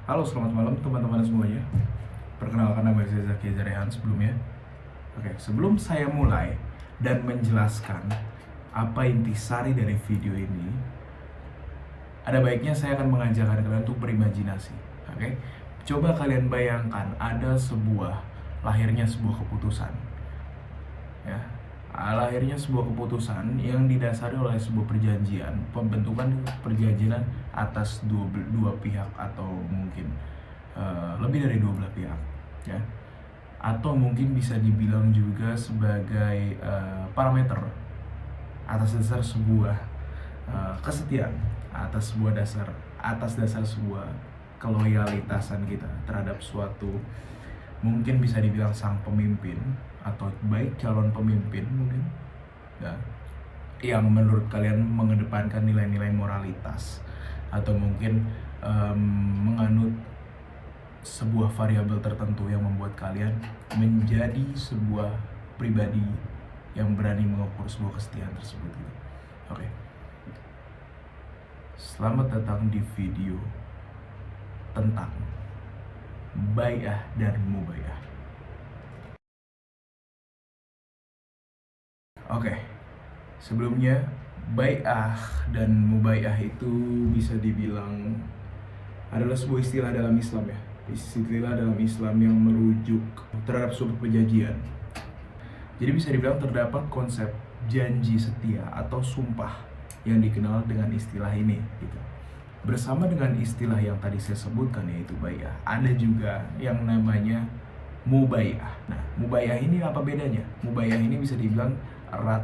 Halo, selamat malam teman-teman semuanya. Perkenalkan, nama saya Zaki Zarehan sebelumnya. Oke, sebelum saya mulai dan menjelaskan apa intisari dari video ini, ada baiknya saya akan mengajak kalian untuk berimajinasi. Oke, coba kalian bayangkan ada lahirnya sebuah keputusan. Ya, lahirnya sebuah keputusan yang didasari oleh sebuah perjanjian, pembentukan perjanjian atas dua pihak atau mungkin lebih dari dua belah pihak, ya, atau mungkin bisa dibilang juga sebagai parameter atas dasar sebuah kesetiaan, atas dasar sebuah keloyalitasan kita terhadap suatu, mungkin bisa dibilang sang pemimpin atau baik calon pemimpin mungkin, ya, yang menurut kalian mengedepankan nilai-nilai moralitas atau mungkin menganut sebuah variabel tertentu yang membuat kalian menjadi sebuah pribadi yang berani mengukur sebuah kesetiaan tersebut gitu. Oke. Selamat datang di video tentang bai'ah dan mubai'ah. Oke. Sebelumnya, bai'ah dan mubai'ah itu bisa dibilang adalah sebuah istilah dalam Islam, ya. Istilah dalam Islam yang merujuk terhadap suatu perjanjian. Jadi bisa dibilang terdapat konsep janji setia atau sumpah yang dikenal dengan istilah ini gitu. Bersama dengan istilah yang tadi saya sebutkan, yaitu bai'ah, ada juga yang namanya mubai'ah. Nah, mubai'ah ini apa bedanya? Mubai'ah ini bisa dibilang erat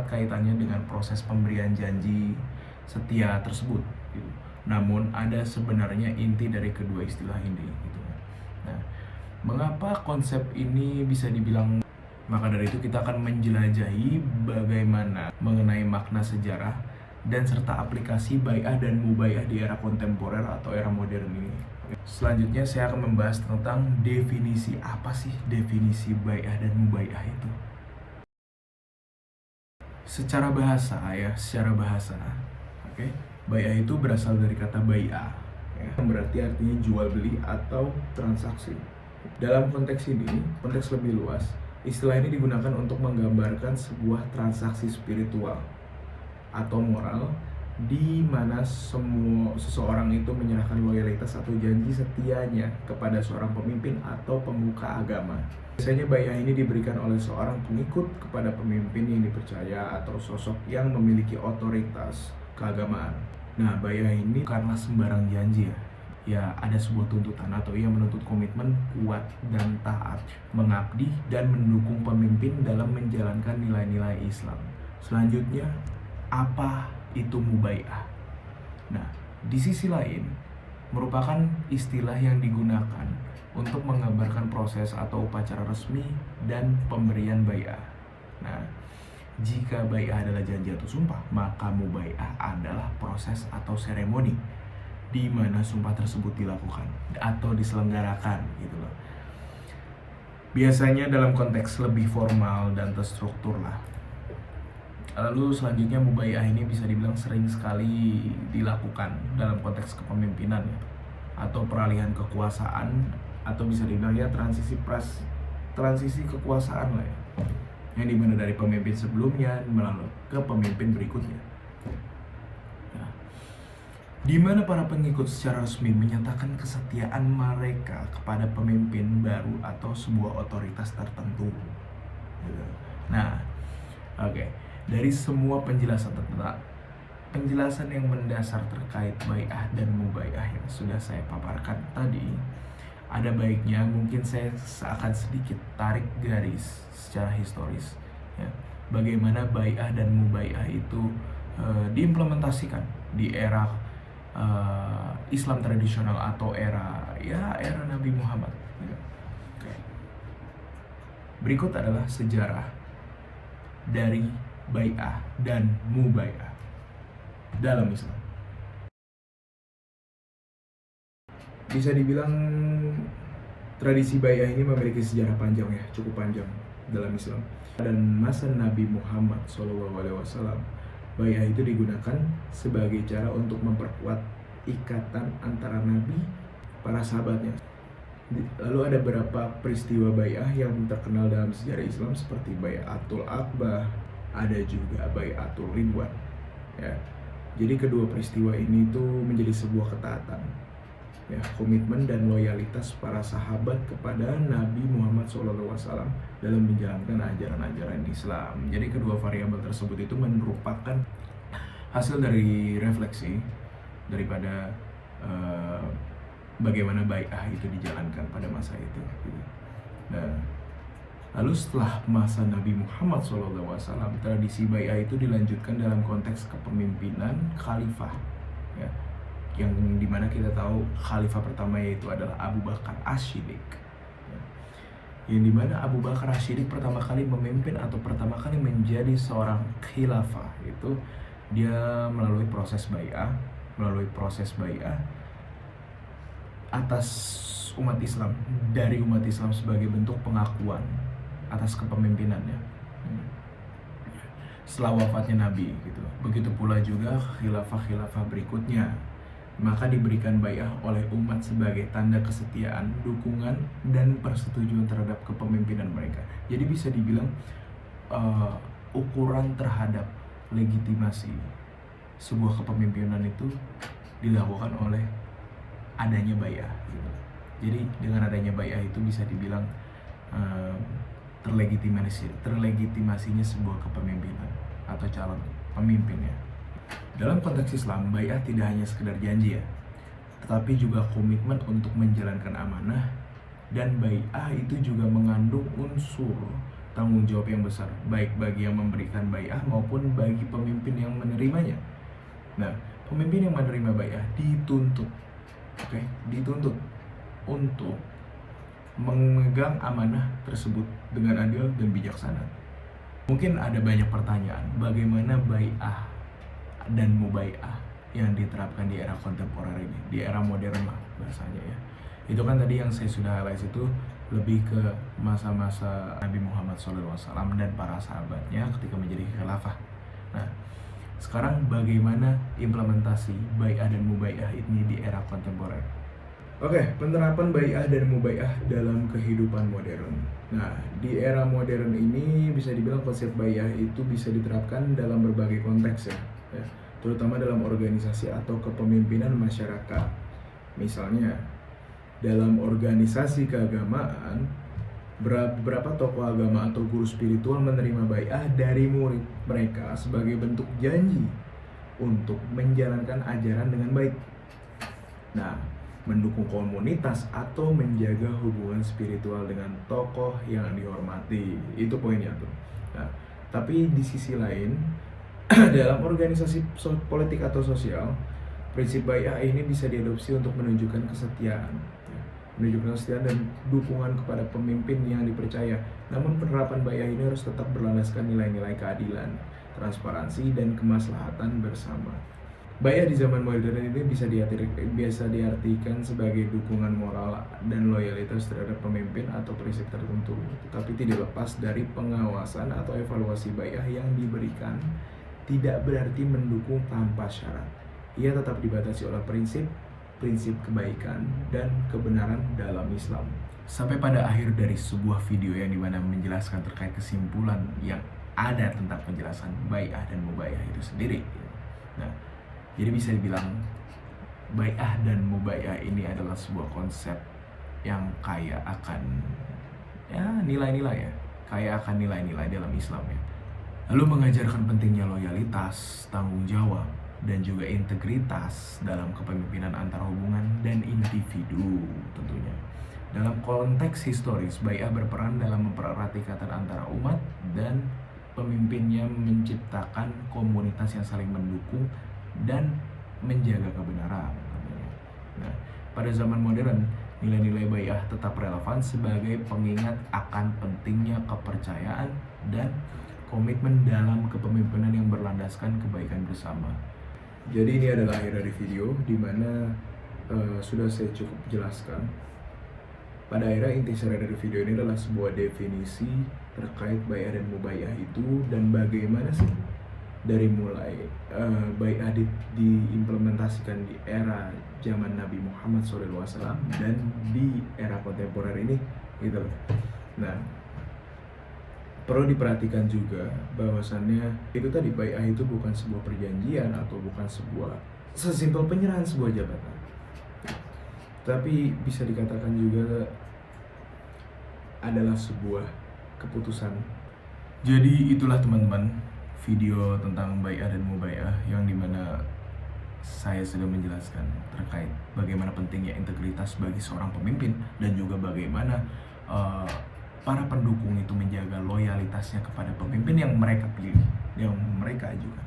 kaitannya dengan proses pemberian janji setia tersebut gitu. Namun ada sebenarnya inti dari kedua istilah ini gitu. Nah, mengapa konsep ini bisa dibilang? Maka dari itu kita akan menjelajahi bagaimana mengenai makna sejarah dan serta aplikasi bai'ah dan mubai'ah di era kontemporer atau era modern ini. Selanjutnya saya akan membahas tentang definisi, apa sih definisi bai'ah dan mubai'ah itu. Secara bahasa, oke. Bai'ah itu berasal dari kata bai'ah, ya, yang berarti artinya jual beli atau transaksi. Dalam konteks ini, konteks lebih luas, istilah ini digunakan untuk menggambarkan sebuah transaksi spiritual atau moral di mana seseorang itu menyerahkan loyalitas atau janji setianya kepada seorang pemimpin atau pemuka agama. Biasanya bai'ah ini diberikan oleh seorang pengikut kepada pemimpin yang dipercaya atau sosok yang memiliki otoritas keagamaan. Nah, bai'ah ini karena sembarang janji, ya ada sebuah tuntutan atau ia menuntut komitmen kuat dan taat, mengabdi dan mendukung pemimpin dalam menjalankan nilai-nilai Islam. Selanjutnya, apa itu mubai'ah? Nah, di sisi lain merupakan istilah yang digunakan untuk menggambarkan proses atau upacara resmi dan pemberian bai'ah. Nah, jika bai'ah adalah janji atau sumpah, maka mubai'ah adalah proses atau seremoni di mana sumpah tersebut dilakukan atau diselenggarakan gitu loh. Biasanya dalam konteks lebih formal dan terstruktur lah. Lalu selanjutnya mubai'ah ini bisa dibilang sering sekali dilakukan dalam konteks kepemimpinan, ya, atau peralihan kekuasaan, atau bisa dibilang ya transisi kekuasaan lah, ya, yang dimana dari pemimpin sebelumnya melalui ke pemimpin berikutnya. Nah, di mana para pengikut secara resmi menyatakan kesetiaan mereka kepada pemimpin baru atau sebuah otoritas tertentu. Nah, oke. Dari semua penjelasan yang mendasar terkait bai'ah dan mubai'ah yang sudah saya paparkan tadi, ada baiknya mungkin saya akan sedikit tarik garis secara historis, ya, bagaimana bai'ah dan mubai'ah itu diimplementasikan di era Islam tradisional atau era Nabi Muhammad. Oke. Berikut adalah sejarah dari bai'ah dan mubai'ah dalam Islam. Bisa dibilang tradisi bai'ah ini memiliki sejarah panjang, ya, cukup panjang dalam Islam. Dan masa Nabi Muhammad SAW Bai'ah itu digunakan sebagai cara untuk memperkuat ikatan antara Nabi para sahabatnya. Lalu ada beberapa peristiwa bai'ah yang terkenal dalam sejarah Islam seperti Bai'atul Aqbah, ada juga Bai'atul Ridwan. Ya. Jadi kedua peristiwa ini tuh menjadi sebuah ketaatan, ya, komitmen dan loyalitas para sahabat kepada Nabi Muhammad SAW dalam menjalankan ajaran-ajaran Islam. Jadi kedua variabel tersebut itu merupakan hasil dari refleksi daripada bagaimana bai'ah itu dijalankan pada masa itu. Nah, lalu setelah masa Nabi Muhammad SAW, tradisi bai'ah itu dilanjutkan dalam konteks kepemimpinan khalifah, ya, yang dimana kita tahu khalifah pertama yaitu adalah Abu Bakar As-Siddiq, yang dimana Abu Bakar As-Siddiq pertama kali memimpin atau pertama kali menjadi seorang khilafah itu dia melalui proses bai'ah atas umat Islam, dari umat Islam sebagai bentuk pengakuan atas kepemimpinannya setelah wafatnya Nabi gitu. Begitu pula juga khilafah-khilafah berikutnya, maka diberikan bai'ah oleh umat sebagai tanda kesetiaan, dukungan, dan persetujuan terhadap kepemimpinan mereka. Jadi bisa dibilang ukuran terhadap legitimasi sebuah kepemimpinan itu dilakukan oleh adanya bai'ah gitu. Jadi dengan adanya bai'ah itu bisa dibilang terlegitimasinya sebuah kepemimpinan atau calon pemimpinnya. Dalam konteks Islam, bai'ah tidak hanya sekedar janji ya, tetapi juga komitmen untuk menjalankan amanah, dan bai'ah itu juga mengandung unsur tanggung jawab yang besar, baik bagi yang memberikan bai'ah maupun bagi pemimpin yang menerimanya. Nah, pemimpin yang menerima bai'ah dituntut untuk memegang amanah tersebut dengan adil dan bijaksana. Mungkin ada banyak pertanyaan, bagaimana bai'ah dan mubai'ah yang diterapkan di era kontemporer ini, di era modern lah bahasanya ya. Itu kan tadi yang saya sudah highlight itu lebih ke masa-masa Nabi Muhammad SAW dan para sahabatnya ketika menjadi khalifah. Nah, sekarang bagaimana implementasi bai'ah dan mubai'ah ini di era kontemporer? Oke, penerapan bai'ah dan mubai'ah dalam kehidupan modern. Nah, di era modern ini bisa dibilang konsep bai'ah itu bisa diterapkan dalam berbagai konteks ya, terutama dalam organisasi atau kepemimpinan masyarakat. Misalnya, dalam organisasi keagamaan, beberapa tokoh agama atau guru spiritual menerima bai'ah dari murid mereka sebagai bentuk janji untuk menjalankan ajaran dengan baik. Nah, mendukung komunitas atau menjaga hubungan spiritual dengan tokoh yang dihormati. Itu poinnya tuh. Nah, tapi di sisi lain, dalam organisasi politik atau sosial, prinsip bai'ah ini bisa diadopsi untuk menunjukkan kesetiaan dan dukungan kepada pemimpin yang dipercaya. Namun penerapan bai'ah ini harus tetap berlandaskan nilai-nilai keadilan, transparansi, dan kemaslahatan bersama. Bai'ah di zaman modern ini bisa diartikan sebagai dukungan moral dan loyalitas terhadap pemimpin atau prinsip tertentu, tetapi tidak lepas dari pengawasan atau evaluasi. Bai'ah yang diberikan tidak berarti mendukung tanpa syarat. Ia tetap dibatasi oleh prinsip kebaikan dan kebenaran dalam Islam. Sampai pada akhir dari sebuah video yang dimana menjelaskan terkait kesimpulan yang ada tentang penjelasan bai'ah dan mubai'ah itu sendiri. Nah, jadi bisa dibilang bai'ah dan mubai'ah ini adalah sebuah konsep yang kaya akan nilai-nilai dalam Islam ya. Lalu mengajarkan pentingnya loyalitas, tanggung jawab, dan juga integritas dalam kepemimpinan antar hubungan dan individu tentunya. Dalam konteks historis, bai'ah berperan dalam mempererat ikatan antara umat dan pemimpinnya, menciptakan komunitas yang saling mendukung dan menjaga kebenaran. Nah, pada zaman modern, nilai-nilai bai'ah tetap relevan sebagai pengingat akan pentingnya kepercayaan dan komitmen dalam kepemimpinan yang berlandaskan kebaikan bersama. Jadi ini adalah akhir dari video di mana sudah saya cukup jelaskan. Pada akhirnya intisari dari video ini adalah sebuah definisi terkait bai'ah dan mubai'ah itu, dan bagaimana sih dari mulai bai'ah diimplementasikan di era zaman Nabi Muhammad SAW dan di era kontemporer ini gitu loh. Nah, perlu diperhatikan juga bahwasannya itu tadi bai'ah itu bukan sebuah perjanjian atau bukan sebuah sesimpel penyerahan sebuah jabatan, tapi bisa dikatakan juga adalah sebuah keputusan. Jadi itulah teman-teman video tentang bai'ah dan mubai'ah yang dimana saya sudah menjelaskan terkait bagaimana pentingnya integritas bagi seorang pemimpin dan juga bagaimana para pendukung itu menjaga loyalitasnya kepada pemimpin yang mereka pilih, yang mereka ajukan.